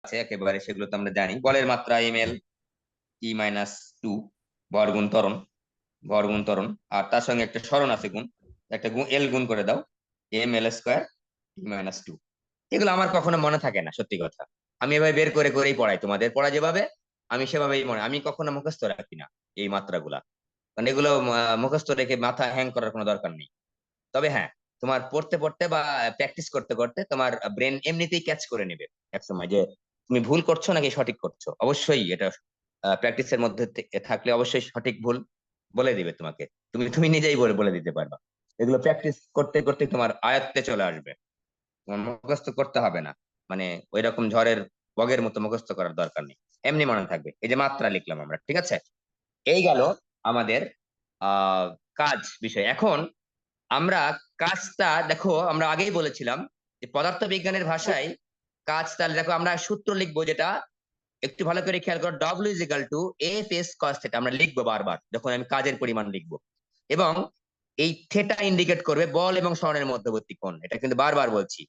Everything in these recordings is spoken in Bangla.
আছে একেবারে, সেগুলো তো আমরা জানি। বলের মাত্রা ml e-2, ভর গুণ ত্বরণ, আর তার সঙ্গে একটা সরণ আছে গুণ, একটা গুণ এল গুণ করে দাও, ml² e-2। এগুলো আমার কখনো মনে থাকে না, সত্যি কথা। আমি এভাবে বের করে করেই পড়াই, তোমাদের পড়া যেভাবে আমি সেভাবেই আমি কখনো মুখস্থ রাখি না এই মাত্রাগুলা, কারণ এগুলো মুখস্থ রেখে মাথা হ্যাং করার কোনো দরকার নেই। তবে হ্যাঁ, তোমার পড়তে পড়তে বা প্র্যাকটিস করতে করতে তোমার ব্রেন এমনিতেই ক্যাচ করে নেবে এক সময় যে তুমি ভুল করছো নাকি সঠিক করছো। অবশ্যই এটা প্র্যাকটিসের মধ্যে থাকলে অবশ্যই সঠিক ভুল বলে দিবে তোমাকে, তুমি তুমি নিজেই বলে বলে দিতে পারবা। এগুলো প্র্যাকটিস করতে করতে তোমার আয়ত্তে চলে আসবে, তোমার মুখস্থ করতে হবে না। মানে ওই রকম ঝড়ের বগের মতো মুখস্থ করার দরকার নেই, এমনি মনে থাকবে। এই যে মাত্রা লিখলাম আমরা, ঠিক আছে? এই গেল আমাদের আহ কাজ বিষয়। এখন আমরা কাজটা দেখো, আমরা আগেই বলেছিলাম যে পদার্থবিজ্ঞানের ভাষায় কাজ, তাহলে দেখো আমরা সূত্র লিখবো যেটা, একটু ভালো করে খেয়াল করো, W = F(s)(cos)θ আমরা লিখবো বারবার যখন আমি কাজের পরিমাণ লিখবো। এবং এই থেটা ইন্ডিকেট করবে বল এবং সরণের মধ্যবর্তী কোণ। এটা কিন্তু বারবার বলছি,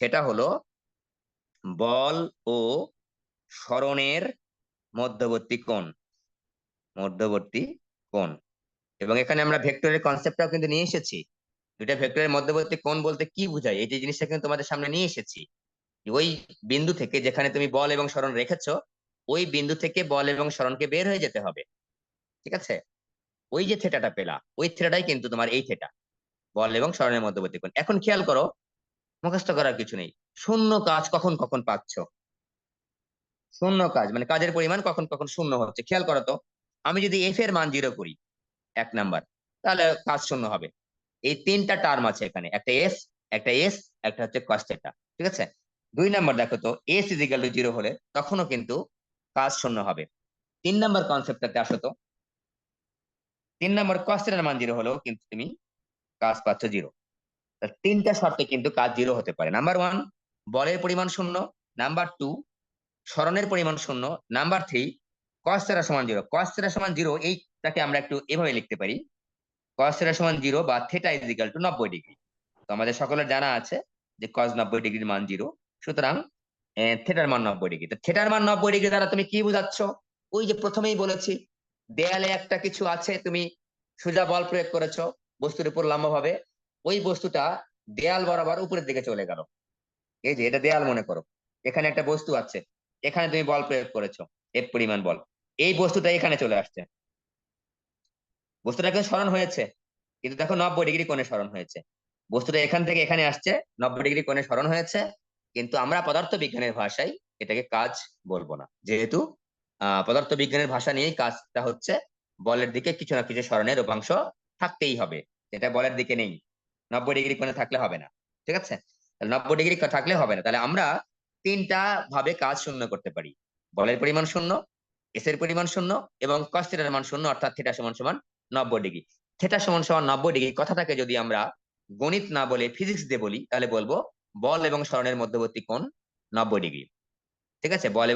থেটা হলো বল ও সরণের মধ্যবর্তী কোণ, মধ্যবর্তী কোণ। এবং এখানে আমরা ভেক্টরের কনসেপ্টটাও কিন্তু নিয়ে এসেছি। দুইটা ভেক্টরের মধ্যবর্তী কোণ বলতে কি বোঝায়, এই যে জিনিসটা কিন্তু তোমাদের সামনে নিয়ে এসেছি। ওই বিন্দু থেকে যেখানে তুমি বল এবং সরণ রেখেছো, ওই বিন্দু থেকে বল এবং সরণকে বের হয়ে যেতে হবে, ঠিক আছে? ওই যে থেটাটা পেলা, ওই থেটাটাই কিন্তু তোমার এই থেটা, বল এবং সরণের মধ্যবর্তী কোণ। এখন খেয়াল করো, মুখস্থ করার কিছু নেই, শূন্য কাজ কখন কখন পাচ্ছ। শূন্য কাজ মানে কাজের পরিমাণ কখন কখন শূন্য হচ্ছে, খেয়াল করো তো। আমি যদি এফ এর মান 0 করি, 1 নাম্বার, তাহলে কাজ শূন্য হবে। এই তিনটা টার্ম আছে এখানে, একটা এস, একটা এস, একটা হচ্ছে কস থেটা, ঠিক আছে? 2 নাম্বার দেখো তো, s = 0 হলে তখনও কিন্তু কাজ শূন্য হবে। 3 নাম্বার কনসেপ্টটাতে আসো তো। 3 নাম্বার কস থেটার মান 0 হলেও কিন্তু তুমি কাজ পাচ্ছ 0। তিনটা শর্তে কিন্তু কাজ 0 হতে পারে। নাম্বার 1, বলের পরিমাণ শূন্য। নাম্বার 2, সরণের পরিমাণ শূন্য। নাম্বার 3, কস থেটা সমান 0। কস থেটা সমান 0 এইটাকে আমরা একটু এভাবে লিখতে পারি, কস থেটা সমান 0 বা θ = 90 ডিগ্রি। তো আমাদের সকলের জানা আছে যে কস 90 ডিগ্রির মান 0, সুতরাং থেটার মান 90 ডিগ্রি। তো থেটার মান 90 ডিগ্রি দ্বারা তুমি কি বোঝাচ্ছ? ওই যে প্রথমেই বলেছি, দেয়ালে একটা কিছু আছে, তুমি সোজা বল প্রয়োগ করেছো বস্তুর উপর লম্বভাবে, ওই বস্তুটা দেয়াল বরাবর উপরের দিকে চলে গেল। এই যে এটা দেয়াল মনে করো, এখানে একটা বস্তু আছে, এখানে তুমি বল প্রয়োগ করেছো, এর পরিমাণ বল, এই বস্তুটা এখানে চলে আসছে, বস্তুটা কিন্তু স্মরণ হয়েছে, কিন্তু দেখো 90 ডিগ্রি কোণে স্মরণ হয়েছে। বস্তুটা এখান থেকে এখানে আসছে, 90 ডিগ্রি কোণে স্মরণ হয়েছে, কিন্তু আমরা পদার্থ বিজ্ঞানের ভাষায় এটাকে কাজ বলবো না, যেহেতু পদার্থ বিজ্ঞানের ভাষা নিয়েই কাজটা হচ্ছে। বলের দিকে কিছু না কিছু স্মরণের উপাংশ থাকতেই হবে, এটা বলের দিকে নেই, 90 ডিগ্রি কোণে থাকলে হবে না, ঠিক আছে? তাহলে 90 ডিগ্রি থাকলে হবে না, তাহলে আমরা তিনটা ভাবে কাজ শূন্য করতে পারি: বলের পরিমাণ শূন্য, এস এর পরিমাণ শূন্য, এবং কস থিটার মান শূন্য, অর্থাৎ থিটা সমান সমান 90 ডিগ্রি। থেটা সমান সমান 90 ডিগ্রি কথাটাকে যদি আমরা গণিত না বলে ফিজিক্স দিয়ে বলি, তাহলে বলবো বল এবং সরণের মধ্যবর্তী কোণ 90 ডিগ্রি, ঠিক আছে? বল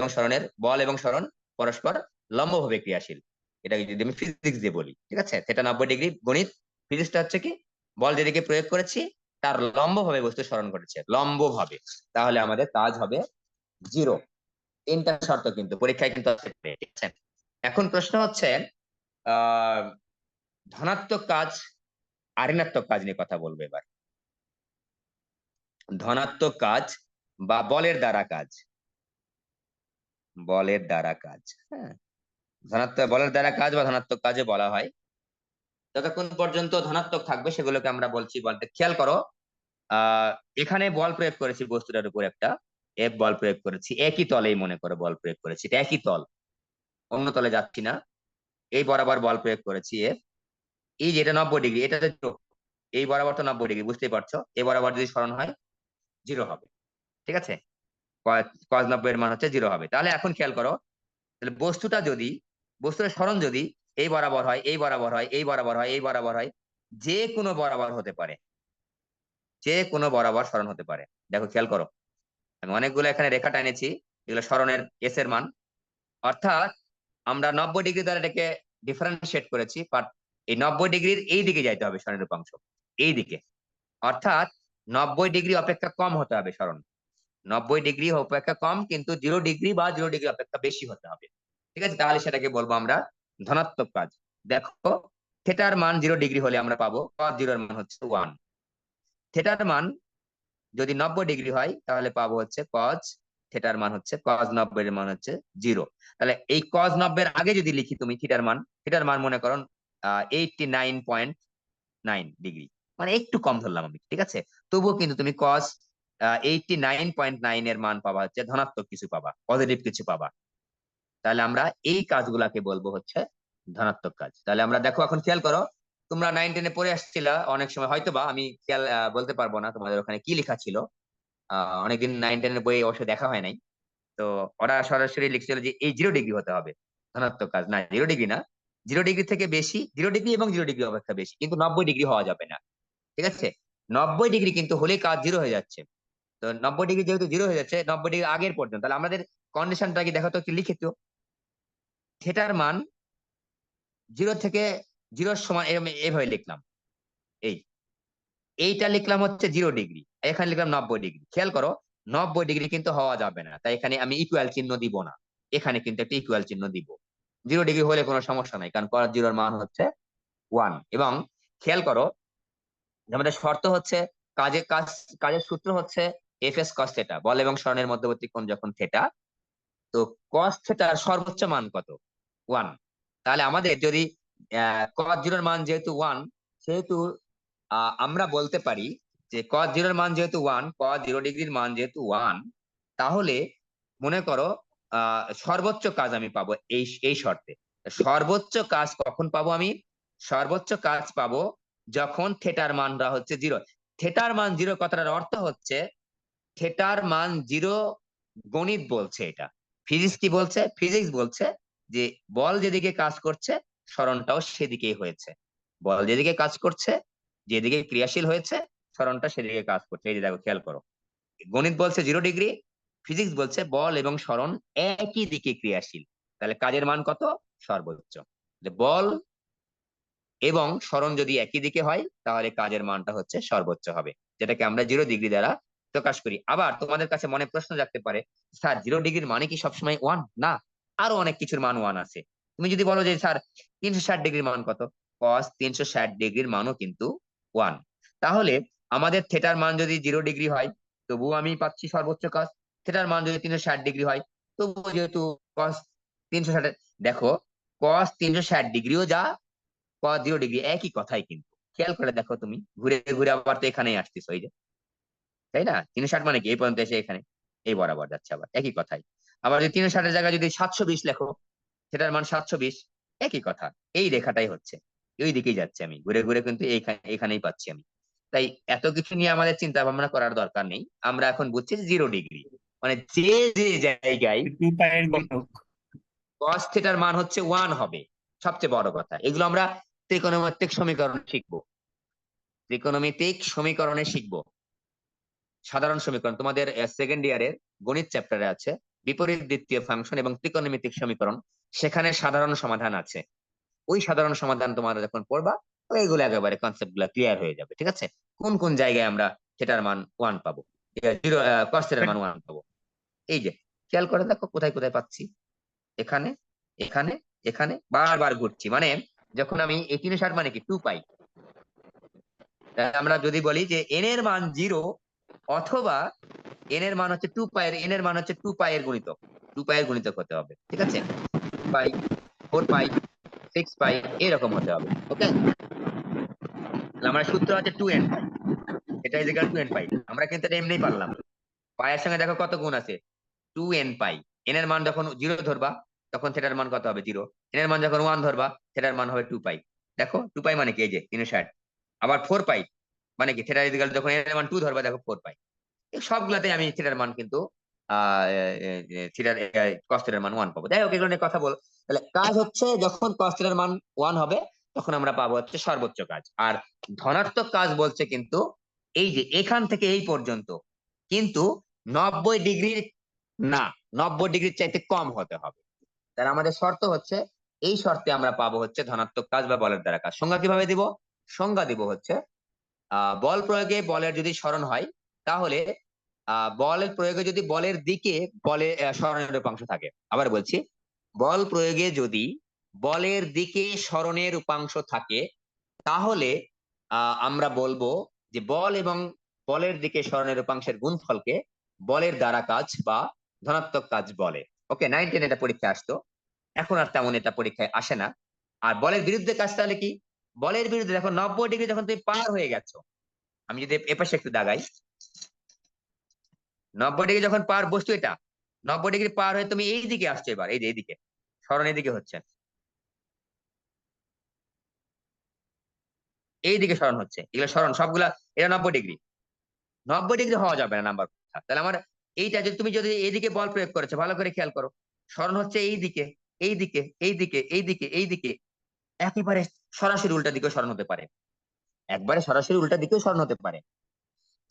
এবং সরণ পরস্পর লম্বভাবে ক্রিয়াশীল, এটাকে যদি আমি ফিজিক্স দিয়ে বলি, ঠিক আছে? থেটা 90 ডিগ্রি গণিত, ফিজিক্সটা হচ্ছে কি, বল যেদিকে প্রয়োগ করেছি তার লম্বভাবে বস্তু সরণ করেছে, লম্বভাবে, তাহলে আমাদের কাজ হবে 0। তিনটা শর্ত কিন্তু পরীক্ষায় কিন্তু আছে, ঠিক আছে? এখন প্রশ্ন হচ্ছে, আহ ধনাত্মক কাজ আর ঋণাত্মক কাজ নিয়ে কথা বলবো এবার। ধনাত্মক কাজ বা বলের দ্বারা কাজ, বলের দ্বারা কাজ, হ্যাঁ, ধনাত্মক বলের দ্বারা কাজ বা ধনাত্মক কাজে বলা হয়। যতক্ষণ পর্যন্ত ধনাত্মক থাকবে সেগুলোকে আমরা বলছি বলতে, খেয়াল করো, আহ এখানে বল প্রয়োগ করেছি বস্তুটার উপর, একটা এফ বল প্রয়োগ করেছি, একই তলেই মনে করো বল প্রয়োগ করেছি, এটা একই তল, অন্য তলে যাচ্ছি না, এই বরাবর বল প্রয়োগ করেছি এফ। এই যে এটা 90 ডিগ্রি, এটা তো এই বরাবর তো 90 ডিগ্রি, বুঝতেই পারছো, এই বরাবর যদি সরণ হয় 0 হবে, ঠিক আছে? কস 90 এর মান হচ্ছে 0 হবে। তাহলে এখন খেয়াল করো, তাহলে বস্তুটার সরণ যদি এই বরাবর হয়, এই বরাবর হয়, এই বরাবর হয়, এই বরাবর হয়, যে কোনো বরাবর হতে পারে, যে কোনো বরাবর সরণ হতে পারে। দেখো খেয়াল করো, আমি অনেকগুলো এখানে রেখা টানেছি, এগুলো সরণের এস এর মান, অর্থাৎ আমরা 90 ডিগ্রি দ্বারা এটাকে ডিফারেন্সিয়েট করেছি, বাট এই 90 ডিগ্রির এই দিকে যাইতে হবে সরণের উপাংশ, এই দিকে, অর্থাৎ 90 ডিগ্রি অপেক্ষা কম হতে হবে সরণ, 90 ডিগ্রি অপেক্ষা কম, কিন্তু 0 ডিগ্রি বা 0 ডিগ্রি অপেক্ষা বেশি হতে হবে। ঠিক আছে, তাহলে সেটাকে বলবো আমরা ধনাত্মক কাজ। দেখো, থেটার মান 0 ডিগ্রি হলে আমরা পাবো cos 0 এর মান হচ্ছে 1। থেটার মান যদি 90 ডিগ্রি হয় তাহলে পাবো হচ্ছে cos থেটার মান হচ্ছে cos 90 এর মান হচ্ছে 0। তাহলে এই cos 90 এর আগে যদি লিখি তুমি থিটার মান মনে করো 89.9 ডিগ্রি, মানে একটু কম ধরলাম আমি, ঠিক আছে। তবুও কিন্তু তুমি cos 89.9 এর মান পাবা হচ্ছে ধনাত্মক কিছু পাবা, পজিটিভ কিছু পাবা। তাহলে আমরা এই কাজগুলাকে বলবো হচ্ছে ধনাত্মক কাজ। তাহলে আমরা দেখো, এখন খেয়াল করো, তোমরা 9-10-এ পড়ে আসছিলা অনেক সময়, হয়তোবা আমি খেয়াল বলতে পারবো না তোমাদের ওখানে কি লেখা ছিল। অনেকদিন 9-10-এর বই অবশ্য দেখা হয় নাই। তো ওরা সরাসরি লিখছিল যে এই 0 ডিগ্রি হতে হবে ধনাত্মক কাজ, না 0 ডিগ্রি না, 0 ডিগ্রি থেকে বেশি, 0 ডিগ্রি এবং 0 ডিগ্রি অপেক্ষা বেশি, কিন্তু 90 ডিগ্রি হওয়া যাবে না। ঠিক আছে, 90 ডিগ্রি কিন্তু হলে কাজ 0 হয়ে যাচ্ছে। তো 90 ডিগ্রি যেহেতু 0 হয়ে যাচ্ছে, 90 ডিগ্রি আগের পর্যন্ত, তাহলে আমাদের কন্ডিশনটা কি দেখো তো, একটু লিখে তো। থিটার মান 0 থেকে 0 সমান এভাবে লিখলাম, এই এইটা লিখলাম হচ্ছে 0 ডিগ্রি, এখানে লিখলাম 90 ডিগ্রি। খেয়াল করো, 90 ডিগ্রি কিন্তু হওয়া যাবে না, তাই এখানে আমি ইকুয়াল চিহ্ন দিব না, এখানে কিন্তু একটা ইকুয়াল চিহ্ন দিব। 0 ডিগ্রি হলে কোনো সমস্যা নাই, কারণ cos 0 এর মান হচ্ছে 1। এবং খেয়াল করো, আমাদের শর্ত হচ্ছে কাজের সূত্র হচ্ছে এফ এস cos থিটা, বল এবং সরণের মধ্যবর্তী কোণ যখন থিটা, তো cos থিটার সর্বোচ্চ মান কত? 1। তাহলে আমাদের যদি cos 0 এর মান যেহেতু 1, সেহেতু আমরা বলতে পারি যে cos 0 এর মান যেহেতু 1, cos 0 ডিগ্রির মান যেহেতু 1, তাহলে মনে করো সর্বোচ্চ কাজ আমি পাবো এই এই শর্তে। সর্বোচ্চ কাজ কখন পাবো আমি? সর্বোচ্চ কাজ পাবো যখন থেটার মানটা হচ্ছে 0। থেটার মান 0 কথাটার অর্থ হচ্ছে থেটার মান 0 গণিত বলছে এটা। ফিজিক্স কি বলছে? ফিজিক্স বলছে যে বল যেদিকে কাজ করছে সরণটাও সেদিকেই হয়েছে। বল যেদিকে কাজ করছে, যেদিকে ক্রিয়াশীল হয়েছে, সরণটা সেদিকে কাজ করছে। এই যে দেখো, খেয়াল করো, গণিত বলছে 0 ডিগ্রি, ফিজিক্স বলছে বল এবং সরণ একই দিকে ক্রিয়াশীল, তাহলে কাজের মান কত? সর্বোচ্চ। বল এবং সরণ যদি একই দিকে হয় তাহলে কাজের মানটা হচ্ছে সর্বোচ্চ হবে, যেটাকে আমরা 0 ডিগ্রি দ্বারা প্রকাশ করি। আবার তোমাদের কাছে মনে প্রশ্ন জাগতে পারে, স্যার 0 ডিগ্রির মানে কি সবসময় 1? না, আরো অনেক কিছুর মান 1 আছে। তুমি যদি বলো যে স্যার 360 ডিগ্রির মান কত, cos 360 ডিগ্রির মানও কিন্তু 1। তাহলে আমাদের থেটার মান যদি 0 ডিগ্রি হয় তবুও আমি পাচ্ছি সর্বোচ্চ কাজ। থেটার মান যদি 360 ডিগ্রি হয় তবুও যেহেতু cos 360, দেখো cos 360 ডিগ্রিও যা, cos 0 ডিগ্রি একই কথাই কিন্তু। খেয়াল করে দেখো, তুমি ঘুরে ঘুরে আবার তো এখানেই আসতেছো, এই যে, তাই না? 360 মানে কি এই পর্যন্ত এসে এখানে এই বরাবর যাচ্ছে, আবার একই কথাই। আবার যদি 360-এর জায়গায় যদি 720 লেখো, সেটার মান 720, একই কথা। এই রেখাটাই হচ্ছে, ওই দিকেই যাচ্ছে, আমি ঘুরে ঘুরে কিন্তু এখানেই পাচ্ছি আমি। তাই এত কিছু নিয়ে আমাদের চিন্তা ভাবনা করার দরকার নেই, আমরা এখন বুঝছি 0 ডিগ্রি মানে যে যে জায়গায় টু পায়ের গুণক। cos থিটার মান হচ্ছে 1 হবে। সবচেয়ে বড় কথা, এগুলো আমরা ত্রিকোণমিতিক সমীকরণ শিখবো, ত্রিকোণমিতিক সমীকরণে শিখবো। সাধারণ সমীকরণ তোমাদের সেকেন্ড ইয়ারের গণিত চ্যাপ্টারে আছে, বিপরীত দ্বিতীয় ফাংশন এবং ত্রিকোণমিতিক সমীকরণ, সেখানে সাধারণ সমাধান আছে। ওই সাধারণ সমাধান তোমরা যখন পড়বা, তো এগুলো একেবারে কনসেপ্ট গুলা ক্লিয়ার হয়ে যাবে। ঠিক আছে, কোন কোন জায়গায় আমরা থিটার মান 1 পাবো, জিরো cos থিটার মান 1 পাবো। এই যে, খেয়াল করে দেখো কোথায় কোথায় পাচ্ছি, এখানে, এখানে, এখানে বারবার ঘুরছি। মানে যখন আমি 360 মানে কি 2 পাই, আমরা যদি বলি যে n এর মান 0, অথবা n এর মান হচ্ছে 2 পাই, n এর মান হচ্ছে 2 পাই এর গুণিতক, 2 পাই এর গুণিতক হতে হবে। ঠিক আছে, 2 পাই, 4 পাই, 6 পাই, এরকম হতে হবে। ওকে, আমার সূত্র আছে 2n পাই, এটা ইজিক্যাল 2n পাই। আমরা কিন্তু এটা এমনিই পারলাম, পায়ের সঙ্গে দেখো কত গুণ আছে, 2n পাই। n এর মান যখন 0 ধরবা তখন থিটার মান কত হবে? 0। n এর মান যখন 1 ধরবা থিটার মান হবে 2 পাই। দেখো 2 পাই মানে কি, এই যে 360। আবার 4 পাই মানে কি, থিটা ইজিক্যাল যখন n এর মান 2 ধরবা দেখো 4 পাই। এই সবগুলাতে আমি থিটার মান কিন্তু থিটার cos থিটার মান 1 পাবো। যাই হোক, এগুলো নিয়ে কথা বল। তাহলে কাজ হচ্ছে যখন cos থিটার মান 1 হবে তখন আমরা পাবো হচ্ছে সর্বোচ্চ কাজ। আর ধনাত্মক কাজ বলছে কিন্তু এই যে এখান থেকে এই পর্যন্ত, কিন্তু 90 ডিগ্রির না, 90 ডিগ্রির চাইতে কম হতে হবে। তাহলে আমাদের শর্ত হচ্ছে, এই শর্তে আমরা পাবো হচ্ছে ধনাত্মক কাজ বা বলের দ্বারা কাজ। সংজ্ঞা কিভাবে দিব? সংজ্ঞা দিব হচ্ছে বল প্রয়োগে বলের যদি সরণ হয় তাহলে বলের প্রয়োগে যদি বলের দিকে স্মরণের উপাংশ থাকে, আবার বলছি, বল প্রয়োগে যদি বলের দিকে স্মরণের উপাংশ থাকে, তাহলে আমরা বলবো যে বল এবং বলের দিকে স্মরণের উপাংশের গুণফলকে বলের দ্বারা কাজ বা ধনাত্মক কাজ বলে। ওকে, 9-10 এটা পরীক্ষায় আসতো, এখন আর তেমন এটা পরীক্ষায় আসে না। আর বলের বিরুদ্ধে কাজ তাহলে কি? বলের বিরুদ্ধে দেখো 90 ডিগ্রি যখন তুমি পার হয়ে গেছো, আমি যদি এপাশে একটু দাগাই, 90 ডিগ্রি যখন পার, বস্তু এটা 90 ডিগ্রি পার হয়ে তুমি এই দিকে আসছো, এবার এই যে এইদিকে স্মরণ এদিকে হচ্ছে, এই দিকে স্মরণ হচ্ছে, এগুলো স্মরণ সবগুলা, এটা 90 ডিগ্রি। 90 ডিগ্রি হওয়া যাবে না নাম্বার কথা। তাহলে আমার এইটা যদি তুমি যদি এইদিকে বল প্রয়োগ করেছো, ভালো করে খেয়াল করো, স্মরণ হচ্ছে এই দিকে, এই দিকে, এই দিকে, এই দিকে, এই দিকে, একেবারে সরাসরি উল্টা দিকেও স্মরণ হতে পারে, একবারে সরাসরি উল্টা দিকেও স্মরণ হতে পারে।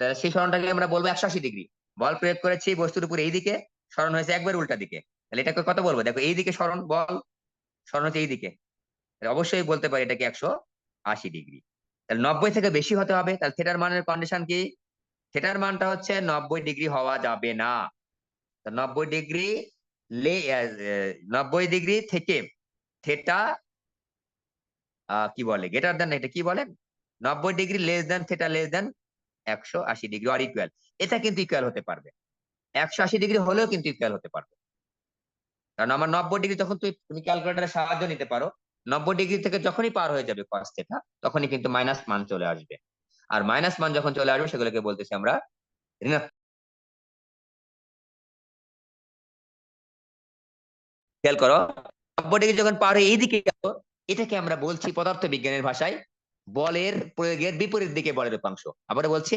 তাহলে সেই স্মরণটাকে আমরা বলবো 180 ডিগ্রি। বল প্রয়োগ করেছি বস্তুর উপর এই দিকে, স্মরণ হয়েছে একবার উল্টা দিকে, তাহলে এটাকে কত বলবো? দেখো এই দিকে স্মরণ, বল স্মরণ হচ্ছে এই দিকে, তাহলে অবশ্যই বলতে পারি এটাকে 180 ডিগ্রি। তাহলে 90 থেকে বেশি হতে হবে। তাহলে থিটার মানের কন্ডিশন কি? থিটার মানটা হচ্ছে 90 ডিগ্রি হওয়া যাবে না। 90 ডিগ্রি, লে 90 ডিগ্রি থেকে থেটা কি বলে, গ্রেটার দেন, এটা কি বলেন, 90 degree less than theta less than 180 degree আর ইকুয়াল, এটা কিন্তু ইকুয়াল হতে পারবে। 180 ডিগ্রি হলেও কিন্তু ইকুয়াল হতে পারবে, কারণ আমার 90 ডিগ্রি, তখন তুমি ক্যালকুলেটারের সাহায্য নিতে পারো, 90 ডিগ্রি থেকে যখনই পার হয়ে যাবে কস থেটা, তখনই কিন্তু মাইনাস মান চলে আসবে। আর মাইনাস মান যখন চলে আসবে, সেগুলোকে বলতেছি আমরা ঋণাত্মক। খেয়াল করো, 90 ডিগ্রি যখন পার হয়ে এইদিকে গেল, এটাকে আমরা বলছি পদার্থ বিজ্ঞানের ভাষায় বলের প্রয়োগের বিপরীত দিকে বলের উপাংশ। আবার বলছি,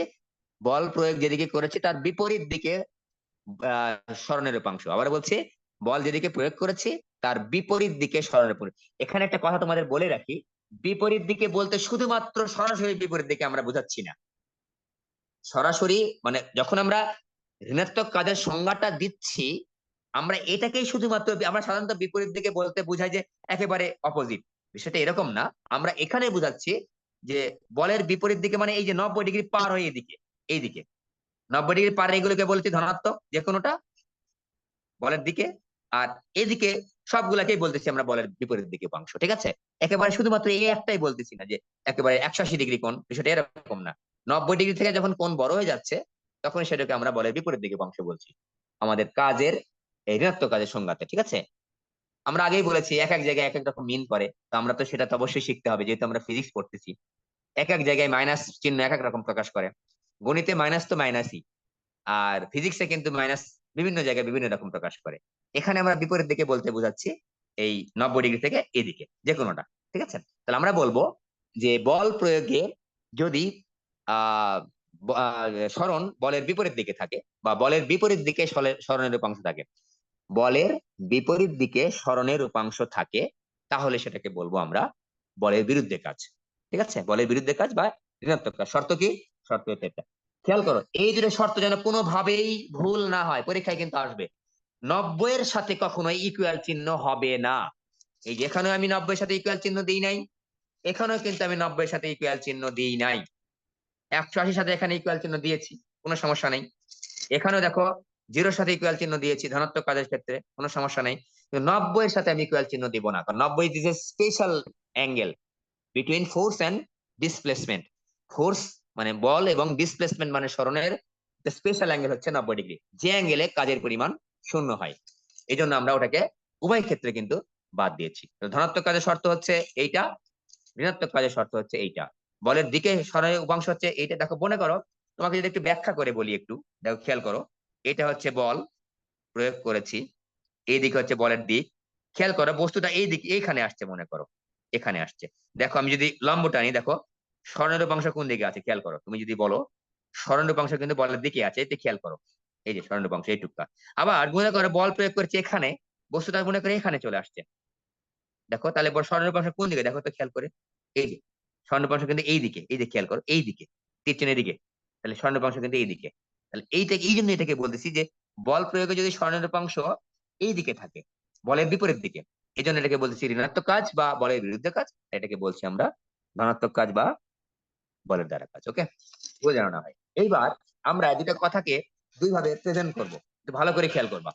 বল প্রয়োগ যেদিকে করেছি তার বিপরীত দিকে স্মরণের উপাংশ। আবার বলছি, বল যেদিকে প্রয়োগ করেছি তার বিপরীত দিকে স্মরণের উপাংশ। এখানে একটা কথা তোমাদের বলে রাখি, বিপরীত দিকে বলতে শুধুমাত্র সরাসরি বিপরীত দিকে আমরা বোঝাচ্ছি না। সরাসরি মানে যখন আমরা ঋণাত্মক কাজের সংজ্ঞাটা দিচ্ছি, আমরা এটাকেই শুধুমাত্র, আমরা সাধারণত বিপরীত দিকে বলতে বুঝাই যে একেবারে অপোজিট, বিষয়টা এরকম না। আমরা এখানে বুঝাচ্ছি যে বলের বিপরীত দিকে মানে এই যে 90 ডিগ্রি পার হয়ে এদিকে, এইদিকে 90 ডিগ্রি পার, এগুলোকে বলছি ধনাত্মক যে কোনোটা বলের দিকে, আর এদিকে সবগুলাকেই বলতেছি আমরা বলের বিপরীত দিকে উপাংশ। ঠিক আছে, একেবারে শুধুমাত্র এই একটাই বলতেছি না যে একেবারে 180 ডিগ্রি কোণ, বিষয়টা এরকম না। 90 ডিগ্রি থেকে যখন কোণ বড় হয়ে যাচ্ছে, তখন সেটাকে আমরা বলের বিপরীত দিকে উপাংশ বলছি আমাদের কাজের, এই ঋণাত্মক কাজের সংজ্ঞাতে। ঠিক আছে, আমরা আগেই বলেছি এক এক জায়গায় এক এক রকম মিন করে, তো আমরা তো সেটা তো অবশ্যই শিখতে হবে, যেহেতু আমরা ফিজিক্স পড়তেছি। এক এক জায়গায় মাইনাস চিহ্ন এক এক রকম প্রকাশ করে, গণিতে মাইনাস তো মাইনাসই, আর ফিজিক্সে কিন্তু মাইনাস বিভিন্ন জায়গায় বিভিন্ন রকম প্রকাশ করে। এখানে আমরা বিপরীত দিকে বলতে বোঝাচ্ছি এই 90 ডিগ্রি থেকে এদিকে যে কোনোটা। ঠিক আছে, তাহলে আমরা বলবো যে বল প্রয়োগে যদি আহ স্মরণ বলের বিপরীত দিকে থাকে, বা বলের বিপরীত দিকে স্মরণের উপাংশ থাকে, বলের বিপরীত দিকে স্মরণের উপাংশ থাকে, তাহলে সেটাকে বলবো আমরা বলের বিরুদ্ধে কাজ। ঠিক আছে, বলের বিরুদ্ধে কাজ বা ঋণাত্মক কাজ। শর্ত কি? শর্ত হচ্ছে এটা। খেয়াল করো, এই দুটো শর্ত যেন কোনোভাবেই ভুল না হয়, পরীক্ষায় কিন্তু আসবে। 90-এর সাথে কখনোই ইকুয়াল চিহ্ন হবে না। এই যে এখানেও আমি 90-এর সাথে ইকুয়াল চিহ্ন দিই নাই, এখানেও কিন্তু আমি 90-এর সাথে ইকুয়াল চিহ্ন দিই নাই। 180 সাথে এখানে ইকুয়াল চিহ্ন দিয়েছি, কোনো সমস্যা নেই। এখানেও দেখো 0-এর সাথে ইকুয়াল চিহ্ন দিয়েছি ধনাত্মক কাজের ক্ষেত্রে, কোনো সমস্যা নেই। কিন্তু 90-এর সাথে আমি ইকুয়াল চিহ্ন দিব না, কারণ 90 is a special angle between force and displacement. Force মানে বল এবং ডিসপ্লেসমেন্ট মানে স্মরণের স্পেশাল অ্যাঙ্গেল হচ্ছে 90 ডিগ্রি, যে অ্যাঙ্গেলে কাজের পরিমাণ শূন্য হয়। এই জন্য আমরা ওটাকে উভয় ক্ষেত্রে কিন্তু বাদ দিয়েছি। তো ধনাত্মক কাজের শর্ত হচ্ছে এইটা, ঋণাত্মক কাজের শর্ত হচ্ছে এইটা। বলের দিকে স্মরণের উপাংশ হচ্ছে এইটা। দেখো মনে করো, তোমাকে যদি একটু ব্যাখ্যা করে বলি, একটু দেখো খেয়াল করো, এটা হচ্ছে বল প্রয়োগ করেছি, এই দিকে হচ্ছে বলের দিক। খেয়াল করো, বস্তুটা এই দিকে এইখানে আসছে, মনে করো এখানে আসছে। দেখো আমি যদি লম্ব টানি, দেখো স্মরণের উপাংশ কোন দিকে আছে, খেয়াল করো। তুমি যদি বলো স্মরণের উপাংশ কিন্তু বলের দিকে আছে, এতে খেয়াল করো, এই যে স্মরণের উপাংশ এইটুকটা। আবার মনে করো বল প্রয়োগ করছে এখানে, বস্তুটা মনে করে এখানে চলে আসছে। দেখো তাহলে স্বর্ণের পাশে কোন দিকে, দেখো তো খেয়াল করে, এই যে স্বর্ণের পাশে কিন্তু এই দিকে, এই যে খেয়াল করো এই দিকে, তীর চিহ্নের দিকে, তাহলে স্বর্ণের পাংশ কিন্তু এই দিকে। তাহলে এইটা এই জন্য এটাকে বলতেছি যে বল প্রয়োগে যদি স্বর্ণের পাংশ এই দিকে থাকে, বলের বিপরীত দিকে, এই জন্য এটাকে বলতেছি ঋণাত্মক কাজ বা বলের বিরুদ্ধে কাজ। এটাকে বলছি আমরা ধনাত্মক কাজ বা বলের দ্বারা কাজ। ওকে, বোঝানো না হয়। এইবার আমরা দুটা কথাকে দুই ভাবে প্রেজেন্ট করব, একটু ভালো করে খেয়াল করবা।